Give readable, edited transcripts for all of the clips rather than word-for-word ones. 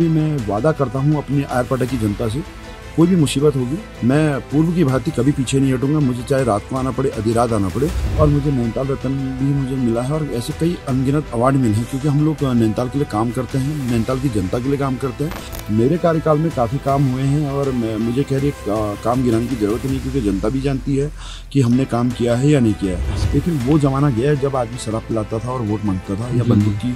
मैं वादा करता हूं अपनी आयरपाटा की जनता से, कोई भी मुसीबत होगी मैं पूर्व की भांति कभी पीछे नहीं हटूंगा। मुझे चाहे रात को आना पड़े, आधी रात आना पड़े। और मुझे नैनीताल रत्न भी मुझे मिला है और ऐसे कई अनगिनत अवार्ड मिले हैं, क्योंकि हम लोग नैनीताल के लिए काम करते हैं, नैनीताल की जनता के लिए काम करते हैं। मेरे कार्यकाल में काफ़ी काम हुए हैं और मुझे कह रही काम गिराने की जरूरत नहीं, क्योंकि जनता भी जानती है कि हमने काम किया है या नहीं किया है। लेकिन वो ज़माना गया है जब आदमी शराब पिलाता था और वोट मांगता था, या बंदूक की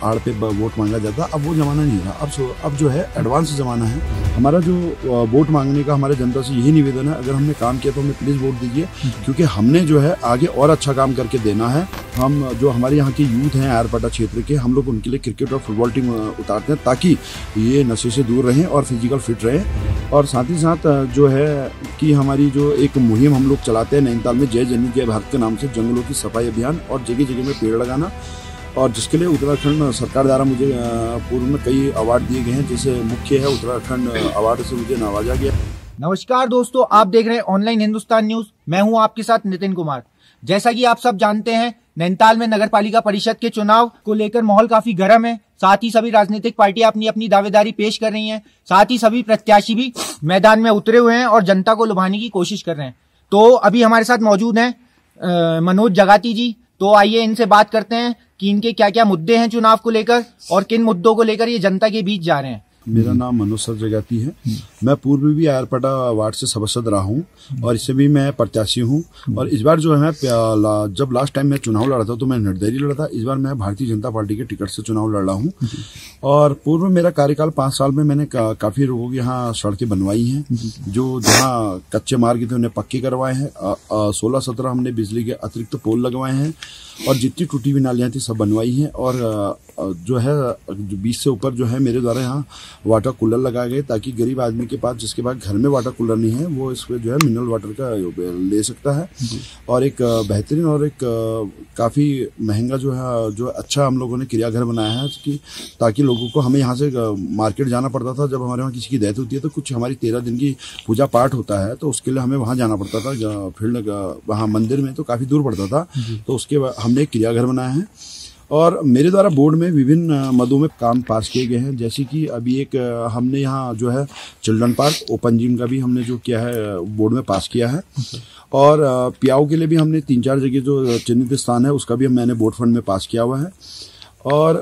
आड़ पे वोट मांगा जाता। अब वो ज़माना नहीं रहा। अब जो है एडवांस ज़माना है। हमारा जो वोट मांगने का हमारे जनता से यही निवेदन है, अगर हमने काम किया तो हमें प्लीज़ वोट दीजिए, क्योंकि हमने जो है आगे और अच्छा काम करके देना है। हम जो हमारे यहाँ के यूथ हैं आयरपाटा क्षेत्र के, हम लोग उनके लिए क्रिकेट और फुटबॉल टीम उतारते हैं, ताकि ये नशे से दूर रहें और फिजिकल फिट रहें। और साथ ही साथ जो है कि हमारी जो एक मुहिम हम लोग चलाते हैं नैनीताल में, जय जननी जय भारत के नाम से, जंगलों की सफाई अभियान और जगह जगह में पेड़ लगाना, और जिसके लिए उत्तराखंड सरकार द्वारा मुझे पूर्व में कई अवार्ड दिए गए हैं। जैसे मुख्य है उत्तराखंड अवार्ड से मुझे नवाजा गया। नमस्कार दोस्तों, आप देख रहे हैं ऑनलाइन हिंदुस्तान न्यूज। मैं हूं आपके साथ नितिन कुमार। जैसा कि आप सब जानते हैं, नैनीताल में नगर पालिका परिषद के चुनाव को लेकर माहौल काफी गर्म है। साथ ही सभी राजनीतिक पार्टियां अपनी अपनी दावेदारी पेश कर रही हैं। साथ ही सभी प्रत्याशी भी मैदान में उतरे हुए हैं और जनता को लुभाने की कोशिश कर रहे हैं। तो अभी हमारे साथ मौजूद हैं मनोज जगाती जी। तो आइए इनसे बात करते हैं कि इनके क्या क्या मुद्दे हैं चुनाव को लेकर और किन मुद्दों को लेकर ये जनता के बीच जा रहे हैं। मेरा नाम मनोज सर जगाती है। मैं पूर्व भी आयरपाटा वार्ड से सभासद रहा हूं और इससे भी मैं प्रत्याशी हूं। और इस बार जो है जब लास्ट टाइम मैं चुनाव लड़ा था तो मैं निर्दलीय लड़ा था। इस बार मैं भारतीय जनता पार्टी के टिकट से चुनाव लड़ रहा हूं। और पूर्व मेरा कार्यकाल 5 साल में मैंने काफी लोगों की यहाँ सड़कें बनवाई हैं, जो जहाँ कच्चे मार्ग थे उन्हें पक्के करवाए हैं। 16-17 हमने बिजली के अतिरिक्त पोल लगवाए हैं और जितनी टूटी हुई नालियां थी सब बनवाई हैं। और जो है 20 से ऊपर जो है मेरे द्वारा यहाँ वाटर कूलर लगाए गए, ताकि गरीब आदमी के पास, जिसके पास घर में वाटर कूलर नहीं है, वो इसमें जो है मिनरल वाटर का ले सकता है। और एक बेहतरीन और एक काफी महंगा जो है, जो अच्छा हम लोगों ने चिड़ियाघर बनाया है, कि ताकि लोगों को, हमें यहाँ से मार्केट जाना पड़ता था जब हमारे वहाँ किसी की डेथ होती है, तो कुछ हमारी 13 दिन की पूजा पाठ होता है, तो उसके लिए हमें वहाँ जाना पड़ता था फील्ड, वहाँ मंदिर में, तो काफी दूर पड़ता था। तो उसके बाद हमने एक चिड़ियाघर बनाया है। और मेरे द्वारा बोर्ड में विभिन्न मदों में काम पास किए गए हैं। जैसे कि अभी एक हमने यहाँ जो है चिल्ड्रन पार्क, ओपन जिम का भी हमने जो किया है बोर्ड में पास किया है। और पियाओ के लिए भी हमने 3-4 जगह जो चिन्हित स्थान है उसका भी मैंने बोर्ड फंड में पास किया हुआ है। और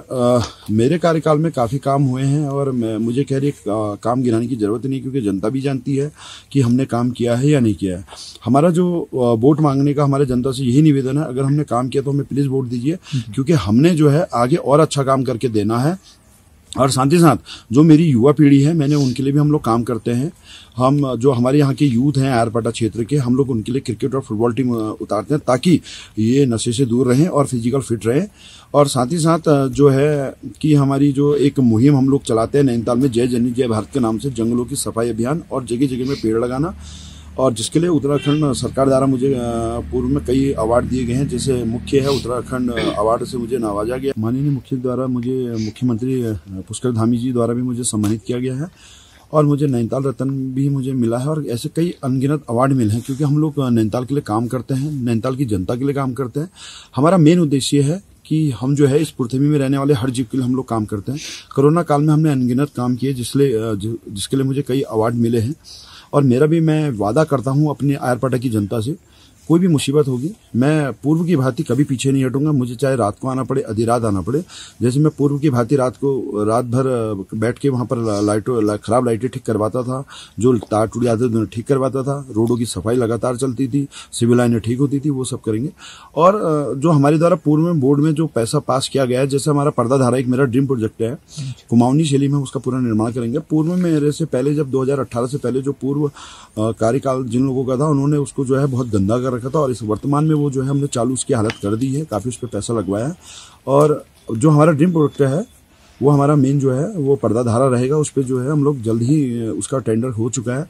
मेरे कार्यकाल में काफ़ी काम हुए हैं और मुझे कह रही काम गिराने की ज़रूरत नहीं, क्योंकि जनता भी जानती है कि हमने काम किया है या नहीं किया है। हमारा जो वोट मांगने का हमारे जनता से यही निवेदन है, अगर हमने काम किया तो हमें प्लीज़ वोट दीजिए, क्योंकि हमने जो है आगे और अच्छा काम करके देना है। और साथ ही साथ जो मेरी युवा पीढ़ी है, मैंने उनके लिए भी हम लोग काम करते हैं। हम जो हमारे यहाँ के यूथ हैं आयरपाटा क्षेत्र के, हम लोग उनके लिए क्रिकेट और फुटबॉल टीम उतारते हैं, ताकि ये नशे से दूर रहें और फिजिकल फिट रहें। और साथ ही साथ जो है कि हमारी जो एक मुहिम हम लोग चलाते हैं नैनीताल में, जय जननी जय भारत के नाम से, जंगलों की सफाई अभियान और जगह जगह में पेड़ लगाना, और जिसके लिए उत्तराखंड सरकार द्वारा मुझे पूर्व में कई अवार्ड दिए गए हैं। जैसे मुख्य है उत्तराखंड अवार्ड से मुझे नवाजा गया। माननीय मुख्य द्वारा मुझे मुख्यमंत्री पुष्कर धामी जी द्वारा भी मुझे सम्मानित किया गया है और मुझे नैनीताल रत्न भी मुझे मिला है। और ऐसे कई अनगिनत अवार्ड मिले हैं, क्योंकि हम लोग नैनीताल के लिए काम करते हैं, नैनीताल की जनता के लिए काम करते हैं। हमारा मेन उद्देश्य है कि हम जो है इस पृथ्वी में रहने वाले हर जीव के लिए हम लोग काम करते हैं। कोरोना काल में हमने अनगिनत काम किए, जिसके लिए मुझे कई अवार्ड मिले हैं। और मेरा भी, मैं वादा करता हूं अपने आयरपाटा की जनता से, कोई भी मुसीबत होगी मैं पूर्व की भांति कभी पीछे नहीं हटूंगा। मुझे चाहे रात को आना पड़े, आधी रात आना पड़े। जैसे मैं पूर्व की भांति रात भर बैठ के वहां पर खराब लाइटें ठीक करवाता था, जो तार टूट जाते थे ठीक करवाता था, रोडों की सफाई लगातार चलती थी, सिविल लाइनें ठीक होती थी, वो सब करेंगे। और जो हमारे द्वारा पूर्व में बोर्ड में जो पैसा पास किया गया है, जैसे हमारा पर्दाधारा एक मेरा ड्रीम प्रोजेक्ट है, कुमाऊनी शैली में उसका पूरा निर्माण करेंगे। पूर्व में मेरे से पहले, जब 2018 से पहले जो पूर्व कार्यकाल जिन लोगों का था, उन्होंने उसको जो है बहुत गंदा कर रखा था। और इस वर्तमान में वो जो है हमने चालू उसकी हालत कर दी है, काफी उस पर पैसा लगवाया है। और जो हमारा ड्रीम प्रोजेक्ट है, वो हमारा मेन जो है वो पर्दाधारा रहेगा। उस पर जो है हम लोग जल्द ही, उसका टेंडर हो चुका है।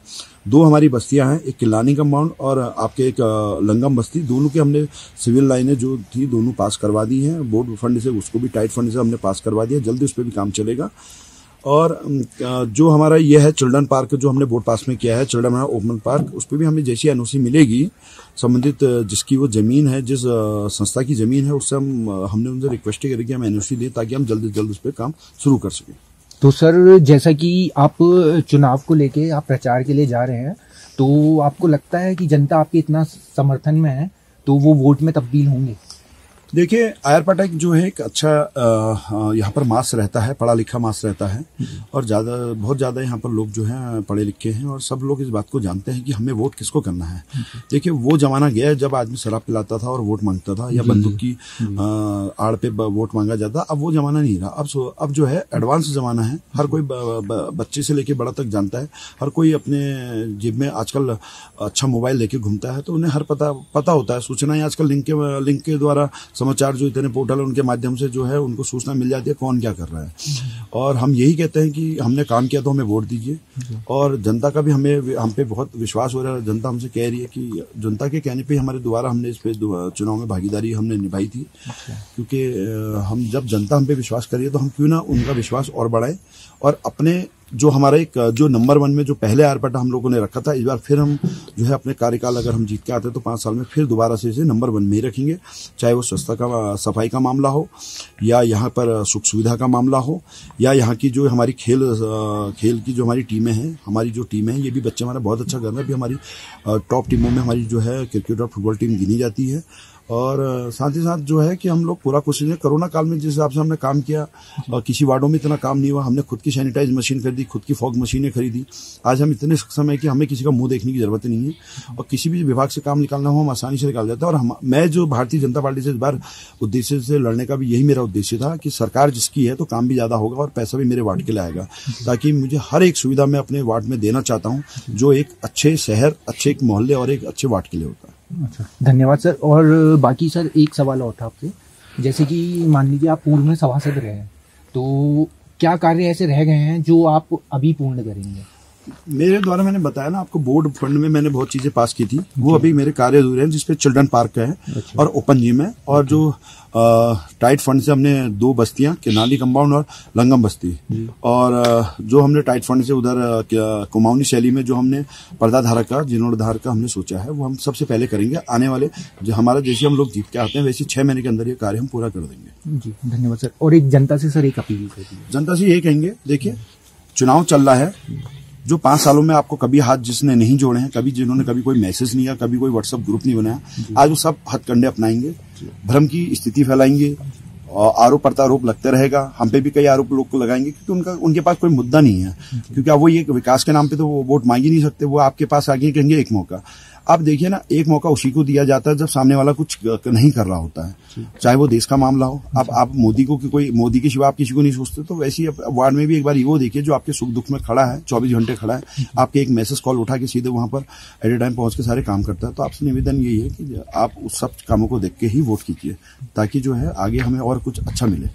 2 हमारी बस्तियां हैं, एक किलानी कंपाउंड और आपके एक लंगम बस्ती, दोनों की हमने सिविल लाइनें जो थी दोनों पास करवा दी हैं बोर्ड फंड से, उसको भी टाइट फंड से हमने पास करवा दिया। जल्दी उस पर भी काम चलेगा। और जो हमारा ये है चिल्ड्रन पार्क, जो हमने बोर्ड पास में किया है, चिल्ड्रन ओपन पार्क, उस पर भी हमें जैसी एनओसी मिलेगी संबंधित जिसकी वो जमीन है, जिस संस्था की जमीन है, उससे हमने उनसे रिक्वेस्ट करी कि हम एनओसी दें, ताकि हम जल्द से जल्द उस पर काम शुरू कर सकें। तो सर, जैसा कि आप चुनाव को लेके आप प्रचार के लिए जा रहे हैं, तो आपको लगता है कि जनता आपके इतना समर्थन में है तो वो वोट में तब्दील होंगे? देखिए, आयरपाटा जो है एक अच्छा यहाँ पर मास रहता है, पढ़ा लिखा मास रहता है, और बहुत ज्यादा यहाँ पर लोग जो हैं पढ़े लिखे हैं, और सब लोग इस बात को जानते हैं कि हमें वोट किसको करना है। देखिए, वो जमाना गया है जब आदमी शराब पिलाता था और वोट मांगता था, या बंदूक की आड़ पे वोट मांगा जाता। अब वो जमाना नहीं रहा। अब जो है एडवांस जमाना है। हर कोई बच्चे से लेके बड़ा तक जानता है। हर कोई अपने जेब में आजकल अच्छा मोबाइल लेके घूमता है, तो उन्हें हर पता होता है। सूचनाएं आजकल लिंक के द्वारा, समाचार जो इतने पोर्टल उनके माध्यम से जो है उनको सूचना मिल जाती है कौन क्या कर रहा है। और हम यही कहते हैं कि हमने काम किया तो हमें वोट दीजिए, और जनता का भी हम पे बहुत विश्वास हो रहा है। जनता हमसे कह रही है कि जनता के कहने पे हमारे द्वारा हमने इस पे चुनाव में भागीदारी हमने निभाई थी, क्योंकि हम जब जनता हम पे विश्वास करिए तो हम क्यों ना उनका विश्वास और बढ़ाएं, और अपने जो हमारा एक जो नंबर 1 में जो पहले आयरपाटा हम लोगों ने रखा था, इस बार फिर हम जो है अपने कार्यकाल अगर हम जीत के आते हैं तो 5 साल में फिर दोबारा से इसे नंबर 1 में ही रखेंगे। चाहे वो स्वच्छता का, सफाई का मामला हो, या यहाँ पर सुख सुविधा का मामला हो, या यहाँ की जो हमारी खेल की जो हमारी टीमें हैं, हमारी जो टीमें हैं, ये भी बच्चे हमारा बहुत अच्छा कर रहे हैं। अभी हमारी टॉप टीमों में हमारी जो है क्रिकेट और फुटबॉल टीम गिनी जाती है। और साथ ही साथ जो है कि हम लोग पूरा कोशिश है, कोरोना काल में जिस हिसाब से हमने काम किया, किसी वार्डों में इतना काम नहीं हुआ। हमने खुद की सैनिटाइज मशीन खरीदी, खुद की फॉग मशीनें खरीदी। आज हम इतने सक्षम है कि हमें किसी का मुंह देखने की जरूरत नहीं है, और किसी भी विभाग से काम निकालना हो हम आसानी से निकाल देते हैं। और मैं जो भारतीय जनता पार्टी से इस बार उद्देश्य से लड़ने का भी यही मेरा उद्देश्य था कि सरकार जिसकी है तो काम भी ज्यादा होगा और पैसा भी मेरे वार्ड के लिए आएगा, ताकि मुझे हर एक सुविधा मैं अपने वार्ड में देना चाहता हूँ, जो एक अच्छे शहर, अच्छे एक मोहल्ले और एक अच्छे वार्ड के लिए होता है। अच्छा, धन्यवाद सर। और बाकी सर, एक सवाल और था आपसे, जैसे कि मान लीजिए आप पूर्व में सभासद रहे हैं, तो क्या कार्य ऐसे रह गए हैं जो आप अभी पूर्ण करेंगे? मेरे द्वारा, मैंने बताया ना आपको, बोर्ड फंड में मैंने बहुत चीजें पास की थी, वो अभी मेरे कार्य अधूरे हैं, जिसपे चिल्ड्रन पार्क है और ओपन जिम है, और जो टाइट फंड से हमने 2 बस्तियां, केनाली कंपाउंड और लंगम बस्ती, और जो हमने टाइट फंड से उधर कुमाऊनी शैली में जो हमने पर्दाधार का, जीर्णोद्धार का हमने सोचा है, वो हम सबसे पहले करेंगे। आने वाले जो हमारा जैसे हम लोग जीत के आते हैं वैसे 6 महीने के अंदर ये कार्य हम पूरा कर देंगे। जी, धन्यवाद सर। और एक जनता से सर एक अपील करिए। जनता से यही कहेंगे, देखिए चुनाव चल रहा है, जो 5 सालों में आपको कभी हाथ जिसने नहीं जोड़े हैं, जिन्होंने कभी कोई मैसेज नहीं किया, कभी कोई व्हाट्सएप ग्रुप नहीं बनाया, आज वो सब हथकंडे अपनाएंगे, भ्रम की स्थिति फैलाएंगे, और आरोप प्रत्यारोप लगते रहेगा। हम पे भी कई आरोप लोग को लगाएंगे, क्योंकि उनके पास कोई मुद्दा नहीं है, क्योंकि अब वो ये विकास के नाम पे तो वो वोट मांग ही नहीं सकते। वो आपके पास आगे कहेंगे एक मौका। अब देखिए ना, एक मौका उसी को दिया जाता है जब सामने वाला कुछ नहीं कर रहा होता है, चाहे वो देश का मामला हो। अब आप मोदी के सिवा आप किसी को नहीं सोचते, तो वैसे ही वार्ड में भी एक बार वो देखिए जो आपके सुख दुख में खड़ा है, 24 घंटे खड़ा है, आपके एक मैसेज कॉल उठा के सीधे वहां पर एट ए टाइम पहुंच के सारे काम करता है। तो आपसे निवेदन यही है कि आप उस सब कामों को देख के ही वोट कीजिए, ताकि जो है आगे हमें और कुछ अच्छा मिले।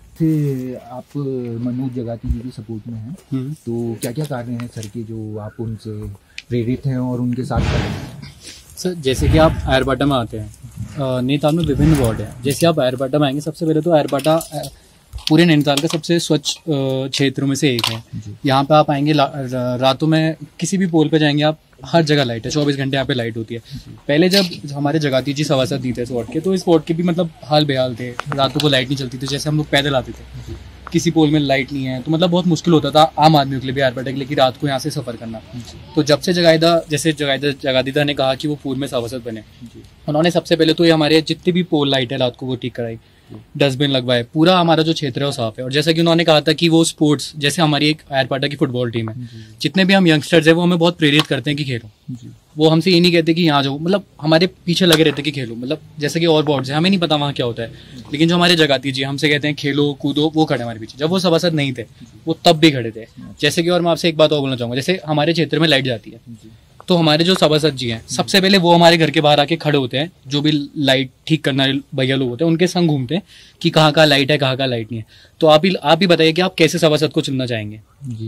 आप मनोज जगाती जी की सपोर्ट में हैं, तो क्या क्या कार्य हैं सर के जो आप उनसे प्रेरित हैं और उनके साथ कर रहे हैं? सर, जैसे कि आप आयरपाटा में आते हैं, नैनीताल में विभिन्न वार्ड हैं। जैसे आप आयरपाटा में आएंगे, सबसे पहले तो आयरपाटा पूरे नैनीताल का सबसे स्वच्छ क्षेत्रों में से एक है। यहाँ पे आप आएंगे, रातों में किसी भी पोल पे जाएंगे आप, हर जगह लाइट है, 24 घंटे यहाँ पे लाइट होती है। पहले जब हमारे जगाती जी सभासद नहीं थे इस वार्ड के, तो इस वार्ड के भी मतलब हाल बेहाल थे, रातों को लाइट नहीं चलती थी। जैसे हम लोग पैदल आते थे, किसी पोल में लाइट नहीं है, तो मतलब बहुत मुश्किल होता था आम आदमियों के लिए भी, आयरपाटा के लिए, कि रात को यहाँ से सफर करना। तो जब से जगादीदा ने कहा कि वो पूर्व में सभासद बने, उन्होंने सबसे पहले तो ये हमारे जितनी भी पोल लाइट है रात को वो ठीक कराई, डस्टबिन लगवाए, पूरा हमारा जो क्षेत्र है वो साफ है। और जैसा कि उन्होंने कहा था कि वो स्पोर्ट्स, जैसे हमारी एक आयरपाटा की फुटबॉल टीम है, जितने भी हम यंगस्टर्स हैं वो हमें बहुत प्रेरित करते हैं कि खेलो। वो हमसे ये नहीं कहते कि यहाँ जाओ, मतलब हमारे पीछे लगे रहते कि खेलो, मतलब जैसे कि और बोर्ड्स है, हमें नहीं पता वहाँ क्या होता है, लेकिन जो हमारे जगाती जी हमसे कहते हैं खेलो कूदो, वो खड़े हमारे पीछे। जब वो सभासद नहीं थे वो तब भी खड़े थे। जैसे कि, और मैं आपसे एक बात और बोलना चाहूँगा, जैसे हमारे क्षेत्र में लाइट जाती है, तो हमारे जो सभासद जी हैं सबसे पहले वो हमारे घर के बाहर आके खड़े होते हैं, जो भी लाइट ठीक करना भैया लोग होते हैं उनके संग घूमते हैं कि कहाँ कहाँ लाइट है, कहाँ कहाँ लाइट नहीं है। तो आप ही बताइए कि आप कैसे सभासद को चुनना चाहेंगे?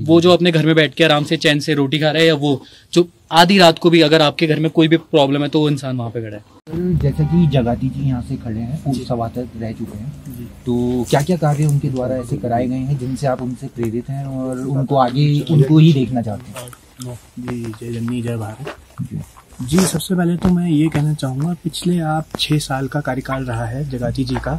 वो जो अपने घर में बैठ के आराम से चैन से रोटी खा रहा है, या वो जो आधी रात को भी अगर आपके घर में कोई भी प्रॉब्लम है तो वो इंसान वहाँ पे खड़ा है। जैसे कि जगाती जी यहाँ से खड़े हैं, पूर्व सभासद रह चुके हैं, तो क्या क्या कार्य उनके द्वारा ऐसे कराए गए हैं जिनसे आप उनसे प्रेरित हैं और उनको आगे उनको ही देखना चाहते हैं? जी, जय जननी जय भारत। जी, सबसे पहले तो मैं ये कहना चाहूँगा, पिछले आप 6 साल का कार्यकाल रहा है जगाती जी का,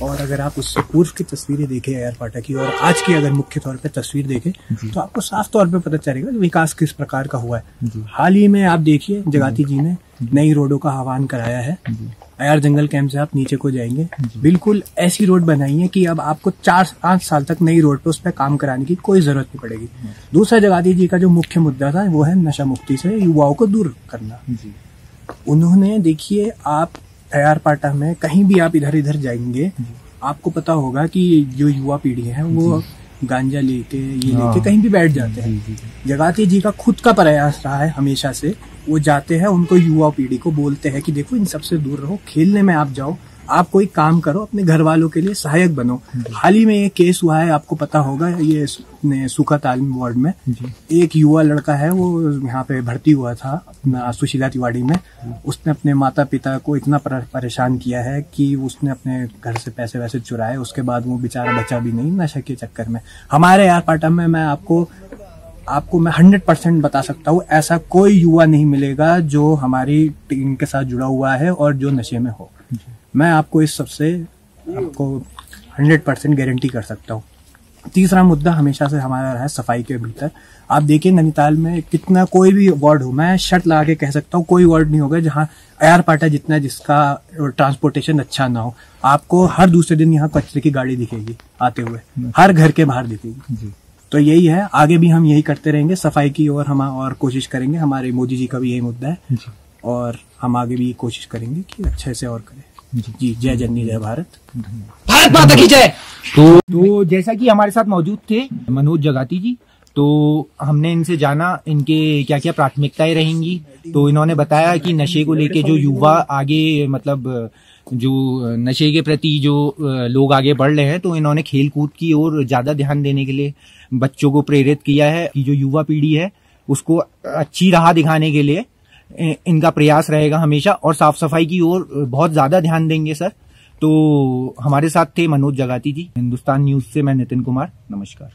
और अगर आप उससे पूर्व की तस्वीरें देखें एयरपाटा की और आज की अगर मुख्य तौर पे तस्वीर देखें तो आपको साफ तौर पे पता चलेगा कि विकास किस प्रकार का हुआ है। हाल ही में आप देखिए जगाती जी ने नई रोडों का आह्वान कराया है। अयार जंगल कैंप से आप नीचे को जाएंगे, बिल्कुल ऐसी रोड बनाई है कि अब आपको 4-5 साल तक नई रोड पे उस पर काम कराने की कोई जरूरत नहीं पड़ेगी। दूसरा, जगाती जी का जो मुख्य मुद्दा था वो है नशा मुक्ति से युवाओं को दूर करना। उन्होंने, देखिए, आप अयारपाटा में कहीं भी आप इधर इधर जाएंगे, आपको पता होगा कि जो युवा पीढ़ी है वो गांजा लेके ये लेके कहीं भी बैठ जाते हैं। जगाती जी का खुद का प्रयास रहा है हमेशा से, वो जाते हैं, उनको युवा पीढ़ी को बोलते हैं कि देखो इन सबसे दूर रहो, खेलने में आप जाओ, आप कोई काम करो, अपने घर वालों के लिए सहायक बनो। हाल ही में एक केस हुआ है, आपको पता होगा, ये सुखा तालीम वार्ड में एक युवा लड़का है, वो यहाँ पे भर्ती हुआ था अपना सुशीला तिवारी में। उसने अपने माता पिता को इतना परेशान किया है कि उसने अपने घर से पैसे वैसे चुराए, उसके बाद वो बेचारा बचा भी नहीं नशे के चक्कर में। हमारे एयरपाटा में मैं आपको मैं 100% बता सकता हूँ, ऐसा कोई युवा नहीं मिलेगा जो हमारी टीम के साथ जुड़ा हुआ है और जो नशे में हो। मैं आपको इस सबसे आपको 100% गारंटी कर सकता हूँ। तीसरा मुद्दा हमेशा से हमारा रहा है सफाई के भीतर। आप देखिए नैनीताल में कितना, कोई भी वार्ड हो, मैं शर्त लगा के कह सकता हूँ कोई वार्ड नहीं होगा जहाँ एयरपाटा जितना जिसका ट्रांसपोर्टेशन अच्छा ना हो। आपको हर दूसरे दिन यहाँ कचरे की गाड़ी दिखेगी आते हुए, हर घर के बाहर दिखेगी। तो यही है, आगे भी हम यही करते रहेंगे, सफाई की ओर हम और कोशिश करेंगे। हमारे मोदी जी का भी यही मुद्दा है और हम आगे भी कोशिश करेंगे कि अच्छे से और करें। जी, जय जननी जय भारत, भारत माता की जय। तो जैसा कि हमारे साथ मौजूद थे मनोज जगाती जी, तो हमने इनसे जाना इनके क्या क्या प्राथमिकताएं रहेंगी। तो इन्होंने बताया कि नशे को लेके जो युवा आगे, मतलब जो नशे के प्रति जो लोग आगे बढ़ रहे हैं, तो इन्होंने खेल कूद की ओर ज्यादा ध्यान देने के लिए बच्चों को प्रेरित किया है कि जो युवा पीढ़ी है उसको अच्छी राह दिखाने के लिए इनका प्रयास रहेगा हमेशा, और साफ सफाई की ओर बहुत ज्यादा ध्यान देंगे सर। तो हमारे साथ थे मनोज जगाती जी। हिंदुस्तान न्यूज से मैं नितिन कुमार, नमस्कार।